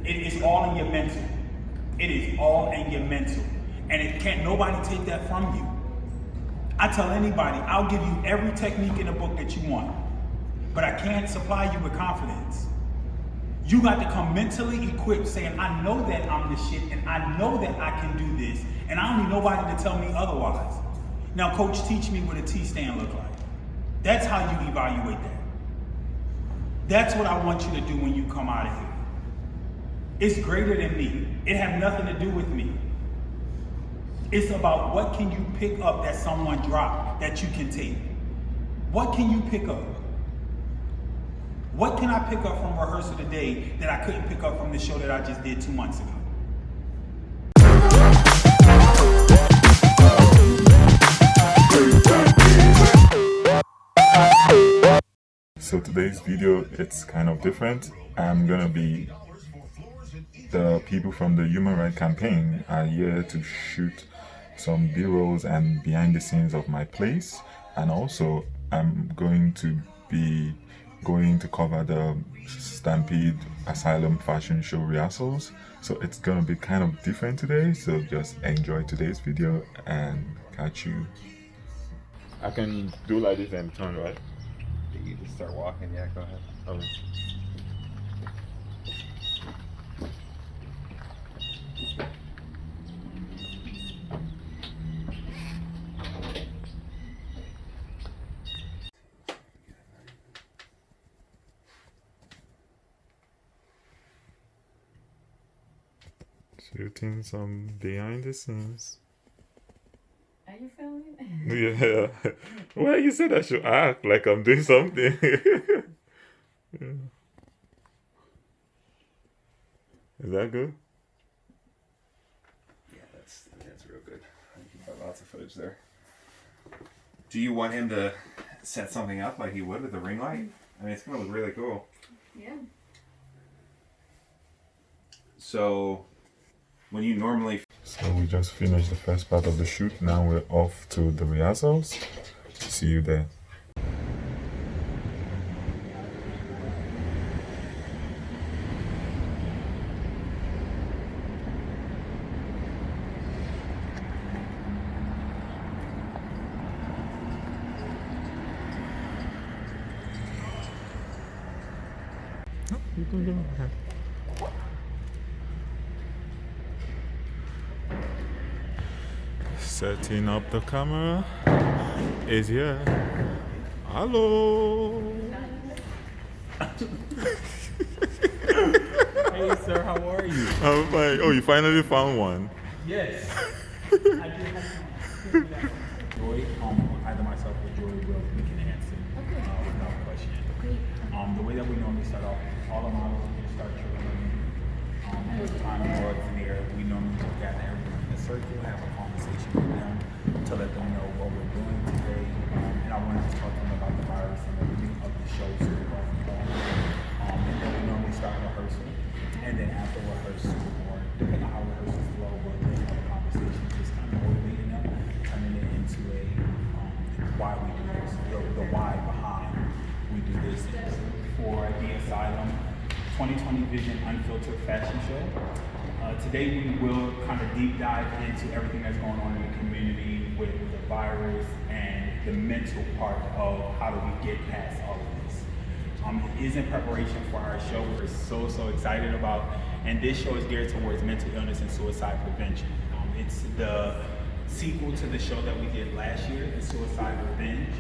It is all in your mental. It is all in your mental. And it can't nobody take that from you. I tell anybody, I'll give you every technique in the book that you want, but I can't supply you with confidence. You got to come mentally equipped saying, I know that I'm the shit and I know that I can do this and I don't need nobody to tell me otherwise. Now, coach, teach me what a T-stand look like. That's how you evaluate that. That's what I want you to do when you come out of here. It's greater than me. It has nothing to do with me. It's about what can you pick up that someone dropped that you can take. What can you pick up? What can I pick up from rehearsal today that I couldn't pick up from the show that I just did 2 months ago? So today's video, it's kind of different. I'm gonna be the people from the Human Rights Campaign are here to shoot some B-rolls and behind the scenes of my place, and also I'm going to be cover the Stampede Asylum Fashion Show rehearsals. So it's gonna be kind of different today, so just enjoy today's video and catch you. I can do like this and turn, right? You just start walking, yeah, go ahead. Okay. Shooting some behind the scenes. Are you filming? Yeah. Well, you said I should act like I'm doing something. Yeah. Is that good? Yeah, that's real good. You've got lots of footage there. Do you want him to set something up like he would with the ring light? I mean, it's gonna look really cool. Yeah. So, when you normally... So we just finished the first part of the shoot. Now we're off to the rehearsals. See you there. You can go ahead. Setting up the camera is here. Hello. Hey, sir, how are you? I'm fine. Oh, you finally found one. Yes. I did have some. Joy, either myself or Joy we can answer without question. The way that we normally start off, all the models we start triggering. As time more in the air, we normally just gather everyone in a circle, have a conversation with them to let them know what we're doing today. And I wanted to talk to them about the virus and everything of the show so we're going from home. And then we normally start rehearsal. And then after rehearsal, or depending on how rehearsals flow, we'll then have a conversation, just kind of motivating them, turning it into a why we do this, the why behind we do this. For the Asylum 2020 Vision Unfiltered Fashion Show. Today we will kind of deep dive into everything that's going on in the community with the virus and the mental part of how do we get past all of this. It is in preparation for our show we're so excited about, and this show is geared towards mental illness and suicide prevention. It's the sequel to the show that we did last year, the Suicide Revenge,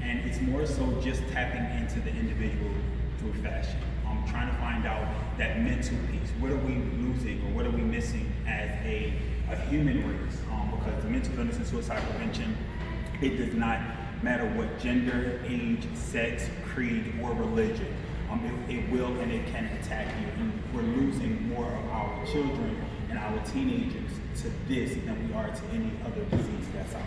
and it's more so just tapping into the individual through fashion. Trying to find out that mental piece. What are we losing or what are we missing as a human race? Because the mental illness and suicide prevention, it does not matter what gender, age, sex, creed, or religion. It will and it can attack you. And we're losing more of our children and our teenagers to this than we are to any other disease that's out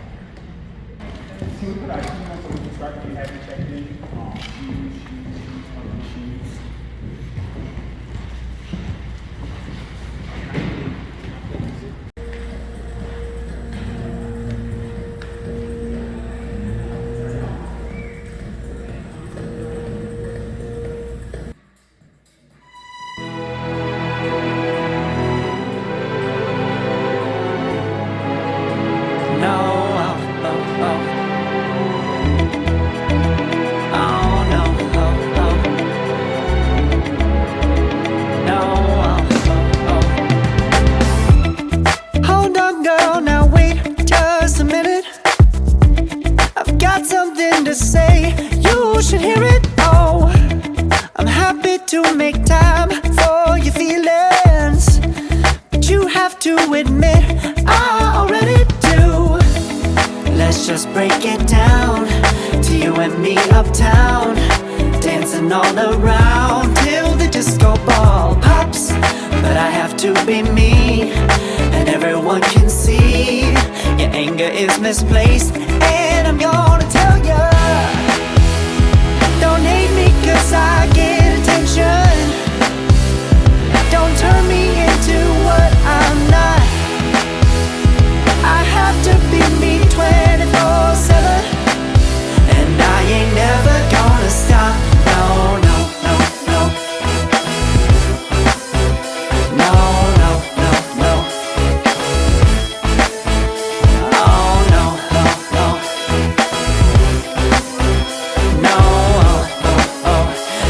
there. So we put our team on so we can start getting having checked in. Shoes. admit I already do. Let's just break it down to you and me uptown, dancing all around till the disco ball pops. But I have to be me, and everyone can see your anger is misplaced. And I'm gonna tell ya, don't hate me 'cause I get attention. Don't turn me into what I'm not. I have to be me 24/7, and I ain't never gonna stop. No, no, no, no. No, no, no, no. Oh, no, no, no. No, oh, oh, oh.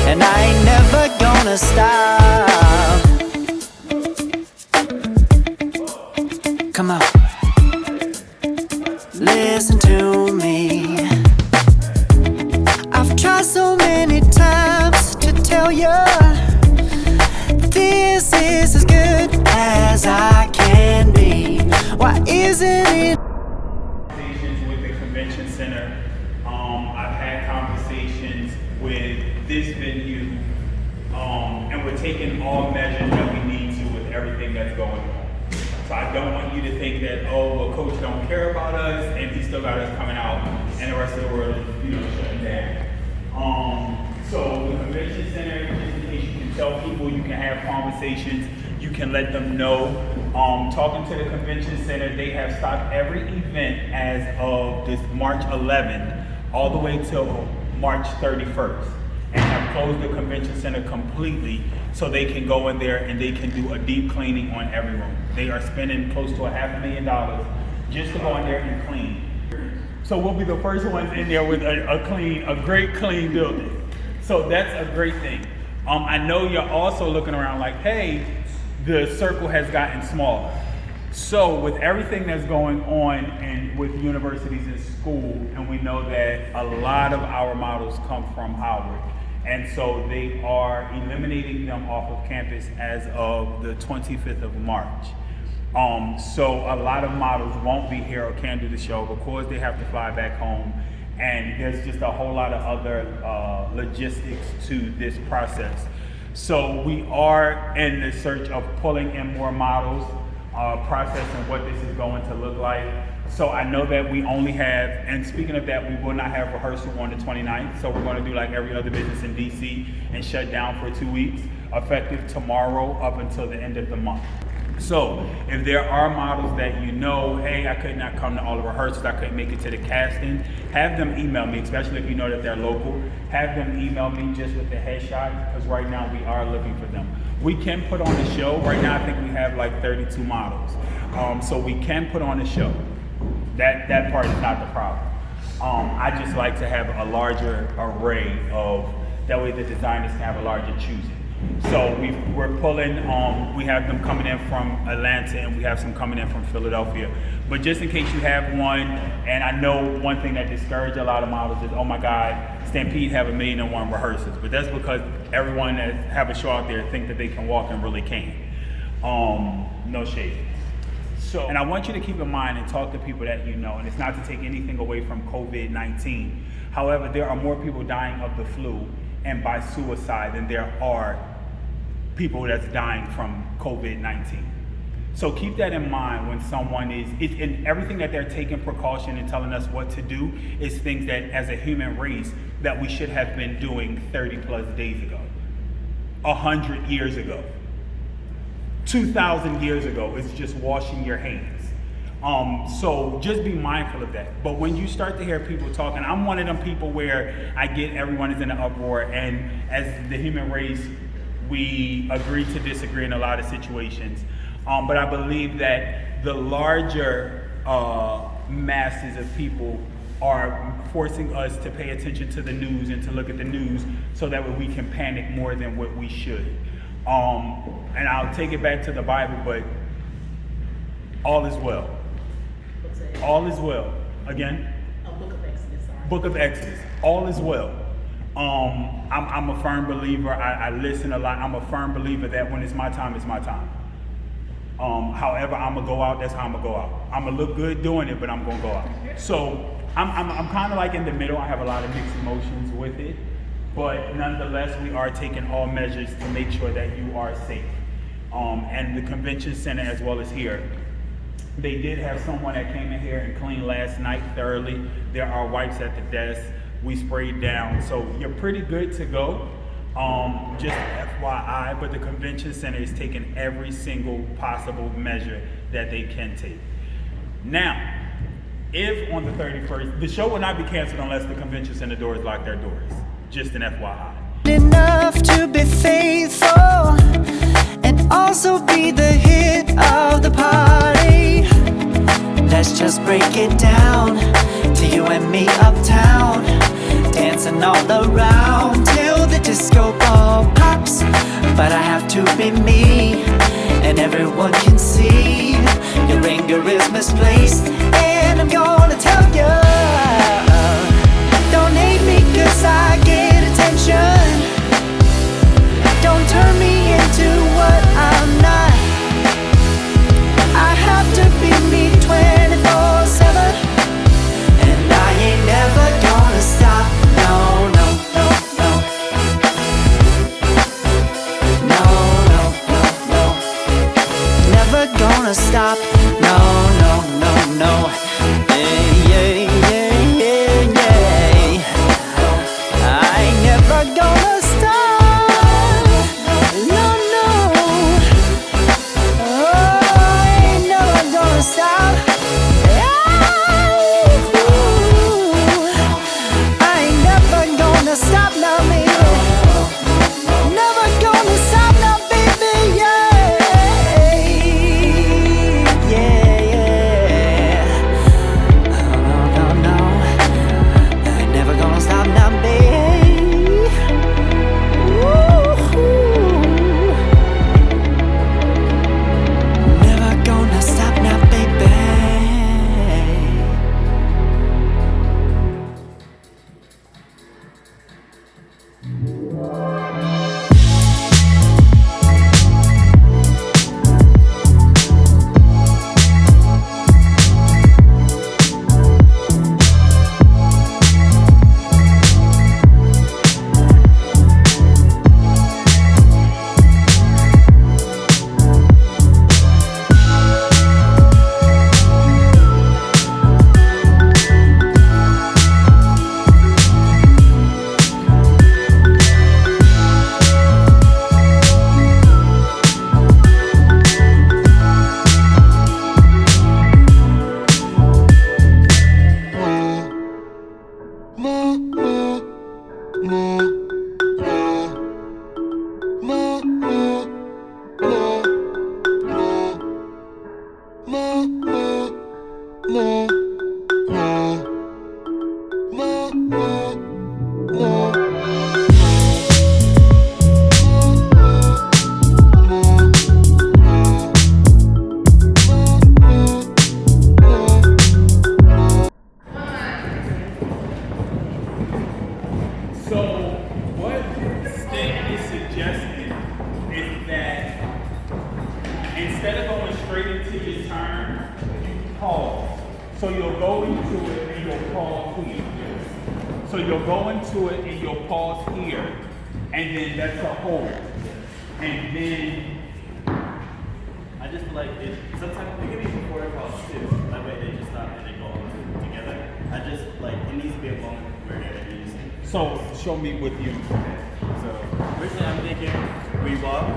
And I ain't never gonna stop. Come on. Listen to me. I've tried so many times to tell you this is as good as I can be. Why isn't it? Conversations with the convention center. I've had conversations with this venue, and we're taking all measures that we need to with everything that's going on. So I don't want you to think that, oh, well, coach don't care about us, and he still got us coming out, and the rest of the world is, shutting down. So the convention center, just in case you can tell people, you can have conversations, you can let them know. Talking to the convention center, they have stopped every event as of this March 11th, all the way till March 31st, and have closed the convention center completely so they can go in there and they can do a deep cleaning on every room. They are spending close to $500,000 just to go in there and clean. So we'll be the first ones in there with a great clean building. So that's a great thing. I know you're also looking around like, hey, the circle has gotten smaller. So with everything that's going on and with universities and school, and we know that a lot of our models come from Howard, and so they are eliminating them off of campus as of the 25th of March. So a lot of models won't be here or can't do the show because they have to fly back home, and there's just a whole lot of other logistics to this process. So we are in the search of pulling in more models, processing what this is going to look like. So I know that we only have, and speaking of that, we will not have rehearsal on the 29th. So we're going to do like every other business in DC and shut down for 2 weeks, effective tomorrow up until the end of the month. So if there are models that hey, I could not come to all the rehearsals, I couldn't make it to the casting, have them email me, especially if you know that they're local. Have them email me just with the headshots, because right now we are looking for them. We can put on a show. Right now I think we have like 32 models. So we can put on a show. That part is not the problem. I just like to have a larger array of, that way the designers can have a larger choosing. So we're pulling, we have them coming in from Atlanta, and we have some coming in from Philadelphia. But just in case you have one, and I know one thing that discourages a lot of models is, oh my God, Stampede have 1,000,001 rehearsals. But that's because everyone that have a show out there think that they can walk and really can't. No shade. So, and I want you to keep in mind and talk to people that you know, and it's not to take anything away from COVID-19. However, there are more people dying of the flu and by suicide than there are people that's dying from COVID-19. So keep that in mind when someone is, and everything that they're taking precaution and telling us what to do is things that as a human race that we should have been doing 30 plus days ago, 100 years ago, 2,000 years ago. It's just washing your hands. So just be mindful of that. But when you start to hear people talking, I'm one of them people where I get everyone is in an uproar, and as the human race, we agree to disagree in a lot of situations. But I believe that the larger masses of people are forcing us to pay attention to the news and to look at the news so that way we can panic more than what we should. And I'll take it back to the Bible, but all is well. All is well. Again? Book of Exodus. Sorry. Book of Exodus. All is well. I'm a firm believer. I listen a lot. I'm a firm believer that when it's my time, it's my time. However I'm gonna go out, that's how I'm gonna go out. I'm gonna look good doing it, but I'm gonna go out. So I'm kind of like in the middle. I have a lot of mixed emotions with it, but nonetheless, we are taking all measures to make sure that you are safe. And the convention center as well as here, they did have someone that came in here and cleaned last night thoroughly. There are wipes at the desk. We sprayed down, so you're pretty good to go. Just FYI, but the convention center is taking every single possible measure that they can take. Now, if on the 31st, the show will not be canceled unless the convention center doors lock their doors. Just an FYI. Enough to be faithful and also be the hit of the party. Let's just break it down to you and me uptown, dancing all around till the disco ball pops. But I have to be me, and everyone can see your anger is misplaced, and I'm gonna tell you, don't hate me 'cause I get attention. Don't turn me into what I'm not. I have to be me 24/7, and I ain't never gonna stop. No, no, no, no. No, no, no, no. Never gonna stop. No, no, no, no. Yeah, yeah, yeah, yeah, yeah. I ain't never gonna stop. No, no. Oh, I ain't never gonna stop. I ain't never gonna stop now, baby. Never gonna stop now, baby. Yeah, yeah, yeah. No, no, no, no. I ain't never gonna stop now, baby. Ooh. Never gonna stop now, baby. So what Stan is suggesting is that instead of going straight into your turn, you pause. So you'll go into it and you'll pause here. So you'll go into it and you'll pause here, and then that's a hold. And then I just feel like it, sometimes it can be before it calls too. That way they just stop and they go all together. I just like, it needs to be a moment where they're using. so show me with you. So originally I'm thinking we walk,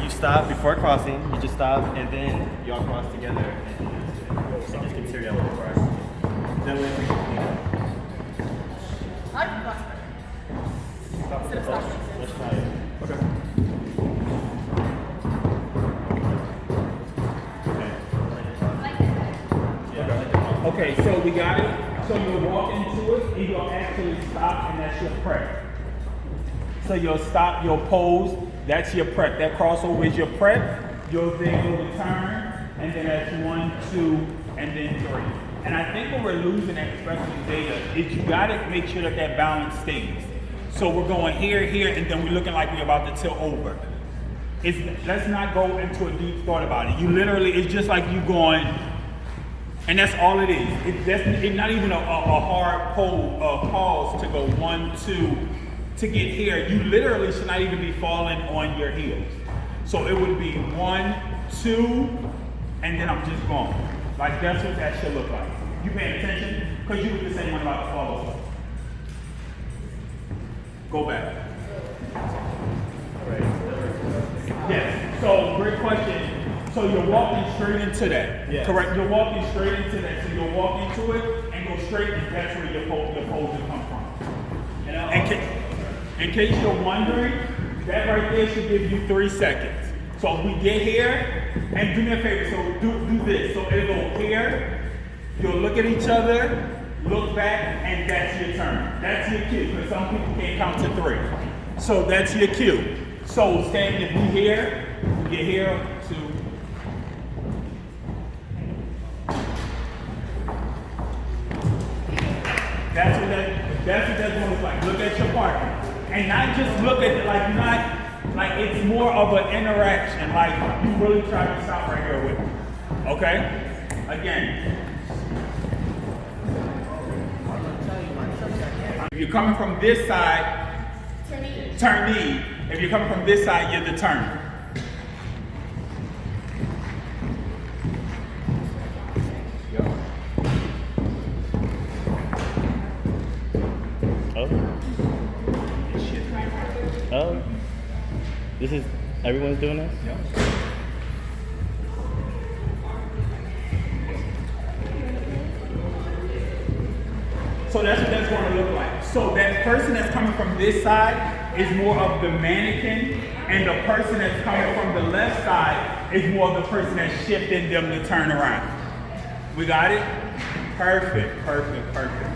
you stop before crossing, you just stop, and then y'all cross together and just continue out the cross. That way we can I can cross better. Instead of stopping. let's try it. Okay. Okay, so we got it. So you'll walk into it and you'll actually stop, and that's your prep. So you'll stop, you'll pose, that's your prep. That crossover is your prep. You'll then go to turn, and then that's 1, 2, and then 3. And I think what we're losing, especially data, is you gotta make sure that that balance stays. So we're going here, here, and then we're looking like we're about to tilt over. let's not go into a deep thought about it. You literally, it's just like you going, and that's all it is. It's not even a hard pause to go 1, 2 to get here. You literally should not even be falling on your heels. So it would be 1, 2, and then I'm just going. Like that's what that should look like. You paying attention? Because you were the same one about the follow. Go back. Yes. So great question. So you're walking straight into that. Yes. Correct. You're walking straight into that. So you'll walk into it and go straight, and that's where your pose will come from. In case you're wondering, that right there should give you 3 seconds. So if we get here, and do me a favor, so do this. So it'll go here, you'll look at each other, look back, and that's your turn. That's your cue, because some people can't count to 3. So that's your cue. So stand, if we here, we get here, 2. That's what that's gonna look like. Look at your partner. And not just look at it like not like it's more of an interaction. Like you really try to stop right here with me. Okay? Again. If you're coming from this side, turn knee. If you're coming from this side, you're the turn. Oh, this is, everyone's doing this? Yep. So that's what that's going to look like. So that person that's coming from this side is more of the mannequin, and the person that's coming from the left side is more of the person that's shifting them to turn around. We got it? Perfect, perfect, perfect.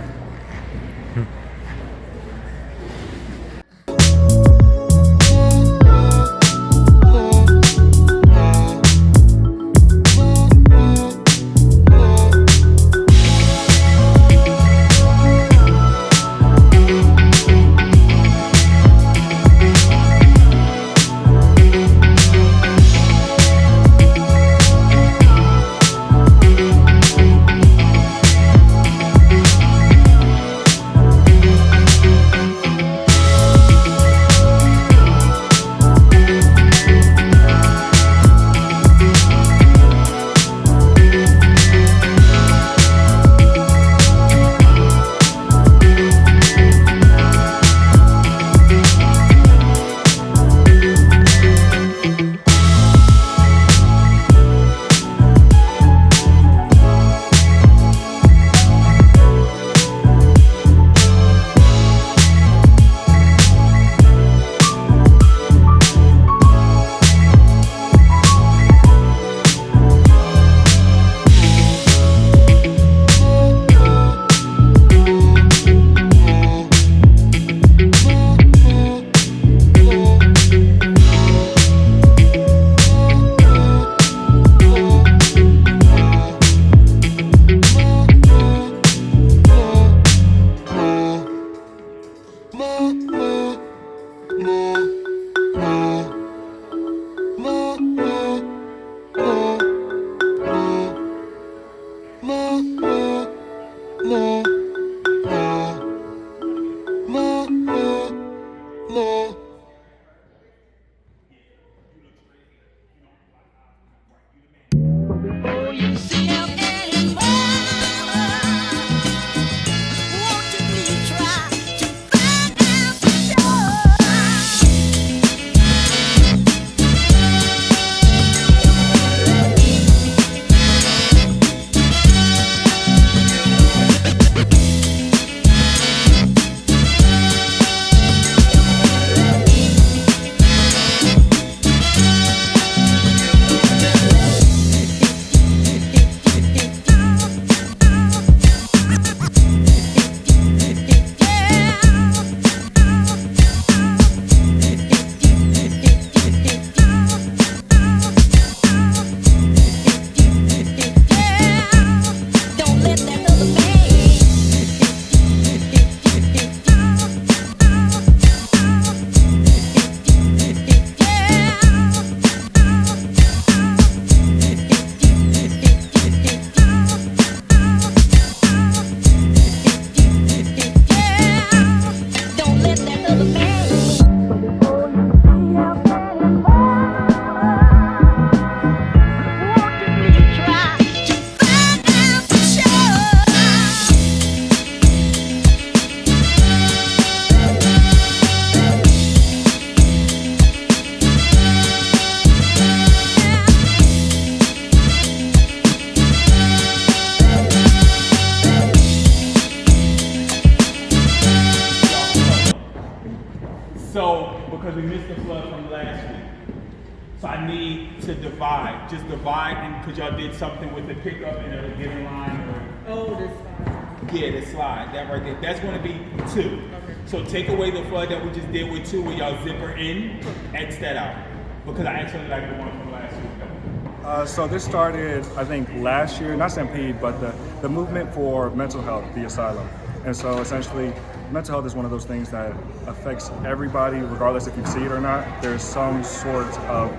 be to divide. Just divide, and because y'all did something with the pickup and the get in line. Oh, this slide. Yeah, the slide, that right there. That's going to be 2. Okay. So take away the flood that we just did with 2, where y'all zipper in, X that out. Because I actually like the one from last week. So this started, I think, last year, not Stampede, but the movement for mental health, the Asylum. And so essentially, mental health is one of those things that affects everybody, regardless if you see it or not. There's some sort of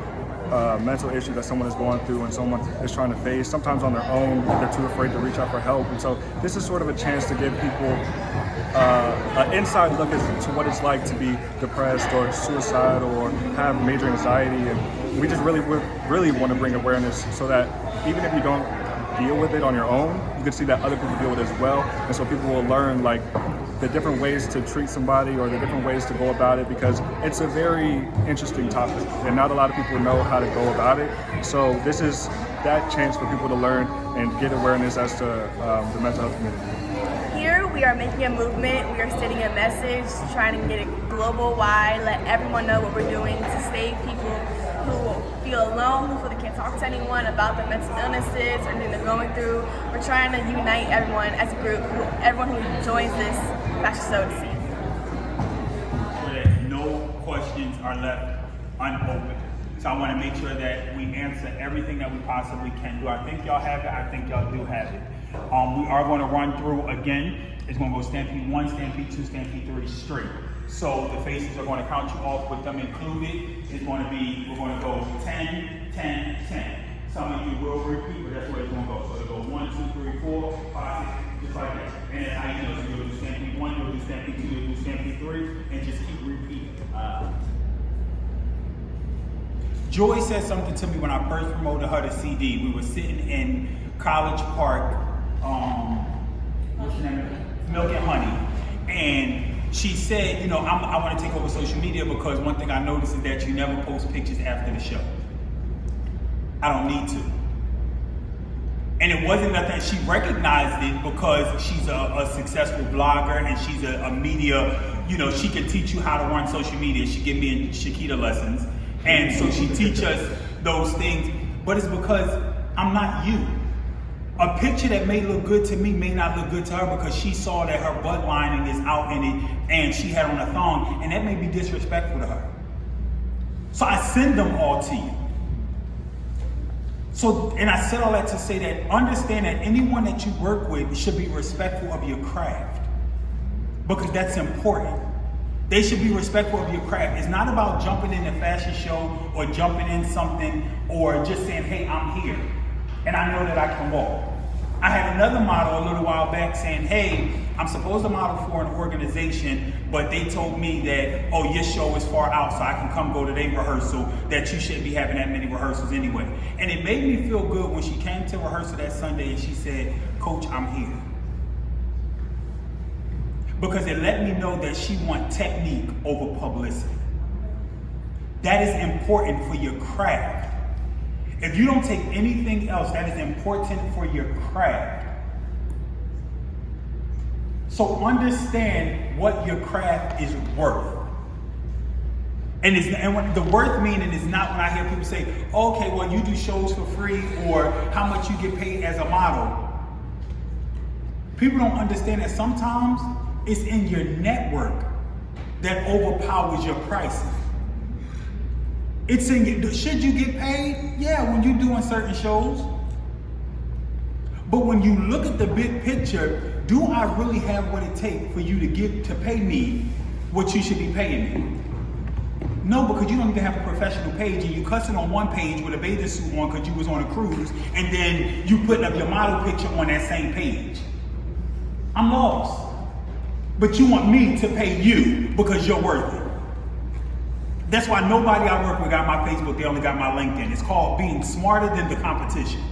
mental issue that someone is going through and someone is trying to face. Sometimes on their own, they're too afraid to reach out for help. And so this is sort of a chance to give people an inside look as to what it's like to be depressed or suicidal or have major anxiety. And we just really want to bring awareness so that even if you don't deal with it on your own, you can see that other people deal with it as well. And so people will learn like the different ways to treat somebody or the different ways to go about it, because it's a very interesting topic and not a lot of people know how to go about it. So this is that chance for people to learn and get awareness as to the mental health community. Here we are making a movement, we are sending a message, trying to get it global wide, let everyone know what we're doing to save people who feel alone, who feel they can't talk to anyone about their mental illnesses or anything they're going through. We're trying to unite everyone as a group, everyone who joins this fashion show to see. So that no questions are left unopened. So I want to make sure that we answer everything that we possibly can do. I think y'all have it. I think y'all do have it. We are going to run through again. It's going to go Stampede 1, Stampede 2, Stampede 3 straight. So the faces are going to count you off with them included. It's going to be, we're going to go 10, 10, 10. Some of you will repeat, but that's where it's going to go. So it'll go 1, 2, 3, 4, 5, 6, just like that. And then how you know, so you'll do Stampede 1, you'll do Stampede 2, you'll do Stampede 3, and just keep repeating. Joy said something to me when I first promoted her to CD. We were sitting in College Park, what's the name of it? Milk and Honey. And she said, you know, I want to take over social media because one thing I noticed is that you never post pictures after the show. I don't need to. And it wasn't nothing, she recognized it because she's a successful blogger and she's a media, you know, she can teach you how to run social media. She give me Shakita lessons. And so she teach us those things, but it's because I'm not you. A picture that may look good to me may not look good to her because she saw that her butt lining is out in it and she had on a thong, and that may be disrespectful to her. So I send them all to you. So, and I said all that to say that understand that anyone that you work with should be respectful of your craft, because that's important. They should be respectful of your craft. It's not about jumping in a fashion show or jumping in something or just saying, hey, I'm here and I know that I can walk. I had another model a little while back saying, hey, I'm supposed to model for an organization, but they told me that, oh, your show is far out, so I can come go to their rehearsal, that you shouldn't be having that many rehearsals anyway. And it made me feel good when she came to rehearsal that Sunday and she said, Coach, I'm here. Because it let me know that she wants technique over publicity. That is important for your craft. If you don't take anything else, that is important for your craft. So understand what your craft is worth. And what the worth meaning is not when I hear people say, okay, well, you do shows for free or how much you get paid as a model. People don't understand that sometimes it's in your network that overpowers your pricing. It's in your, should you get paid? Yeah, when you're doing certain shows. But when you look at the big picture, do I really have what it takes for you to pay me what you should be paying me? No, because you don't even have a professional page and you cussing on one page with a bathing suit on because you was on a cruise, and then you putting up your model picture on that same page. I'm lost. But you want me to pay you because you're worth it. That's why nobody I work with got my Facebook, they only got my LinkedIn. It's called being smarter than the competition.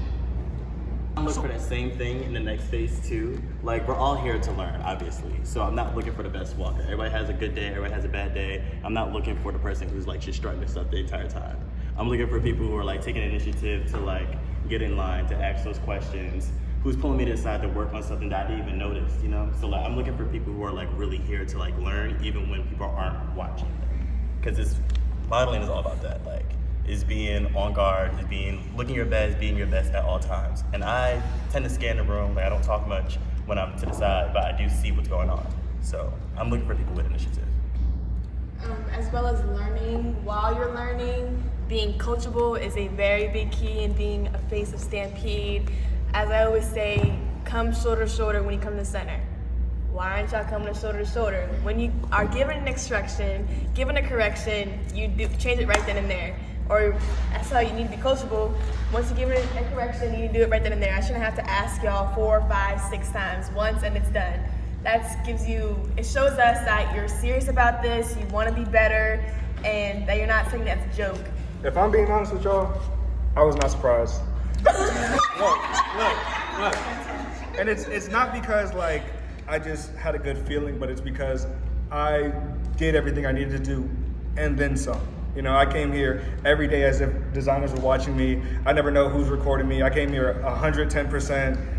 I'm looking for that same thing in the next phase too. Like, we're all here to learn, obviously. So I'm not looking for the best walker. Everybody has a good day, everybody has a bad day. I'm not looking for the person who's like just strutting stuff the entire time. I'm looking for people who are like taking initiative to like get in line, to ask those questions, who's pulling me to the side to work on something that I didn't even notice, you know? So like, I'm looking for people who are like really here to like learn even when people aren't watching. Because modeling is all about that. Like, is being on guard, is looking your best, being your best at all times. And I tend to scan the room, like I don't talk much when I'm to the side, but I do see what's going on. So I'm looking for people with initiative. As well as learning while you're learning, being coachable is a very big key in being a face of Stampede. As I always say, come shoulder to shoulder when you come to center. Why aren't y'all coming shoulder to shoulder? When you are given an instruction, given a correction, you do change it right then and there. Or that's how you need to be coachable. Once you give it a correction, you need to do it right then and there. I shouldn't have to ask y'all 4, 5, 6 times once and it's done. That it shows us that you're serious about this, you want to be better, and that you're not saying that's a joke. If I'm being honest with y'all, I was not surprised. Look. And it's not because like I just had a good feeling, but it's because I did everything I needed to do and then some. You know, I came here every day as if designers were watching me. I never know who's recording me. I came here 110%.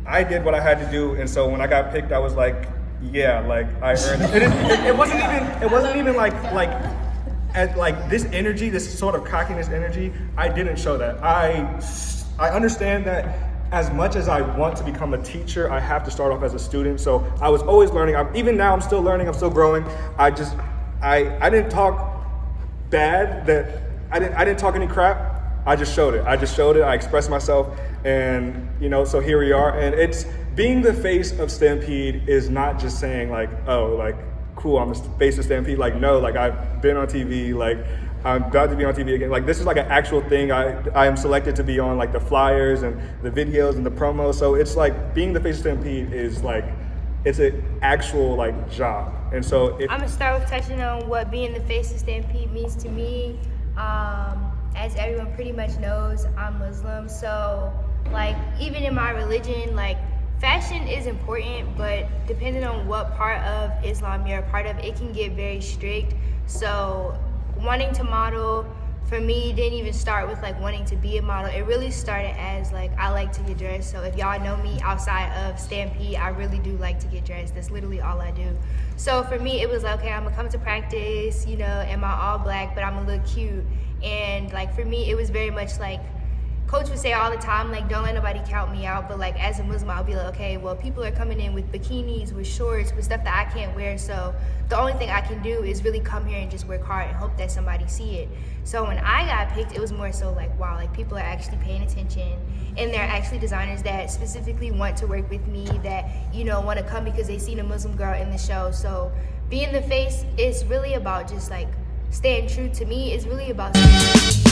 I did what I had to do, and so when I got picked, I was like, yeah, like I earned it. It wasn't even like this energy, this sort of cockiness energy. I didn't show that. I understand that as much as I want to become a teacher, I have to start off as a student. So I was always learning. Even now, I'm still learning. I'm still growing. I didn't talk bad. I didn't talk any crap. I just showed it. I expressed myself, and so here we are. And it's being the face of Stampede is not just saying like, oh, like cool, I'm the face of Stampede. Like no, like I've been on TV. Like I'm about to be on TV again. Like this is like an actual thing. I am selected to be on like the flyers and the videos and the promos. So it's like being the face of Stampede is like it's an actual like job. And so I'm gonna start with touching on what being the face of Stampede means to me. As everyone pretty much knows, I'm Muslim, so like even in my religion, like fashion is important, but depending on what part of Islam you're a part of, it can get very strict. So wanting to model for me didn't even start with like wanting to be a model. It really started as like I like to get dressed. So if y'all know me outside of Stampede, I really do like to get dressed. That's literally all I do. So for me, it was like, okay, I'm gonna come to practice, in my all black, but I'm gonna look cute. And like for me, it was very much like Coach would say all the time, like, don't let nobody count me out. But like as a Muslim, I'll be like, okay, well, people are coming in with bikinis, with shorts, with stuff that I can't wear. So the only thing I can do is really come here and just work hard and hope that somebody see it. So when I got picked, it was more so like, wow, like people are actually paying attention, and they're actually designers that specifically want to work with me, that want to come because they seen a Muslim girl in the show. So being the face is really about just like staying true. To me, it's really about staying true.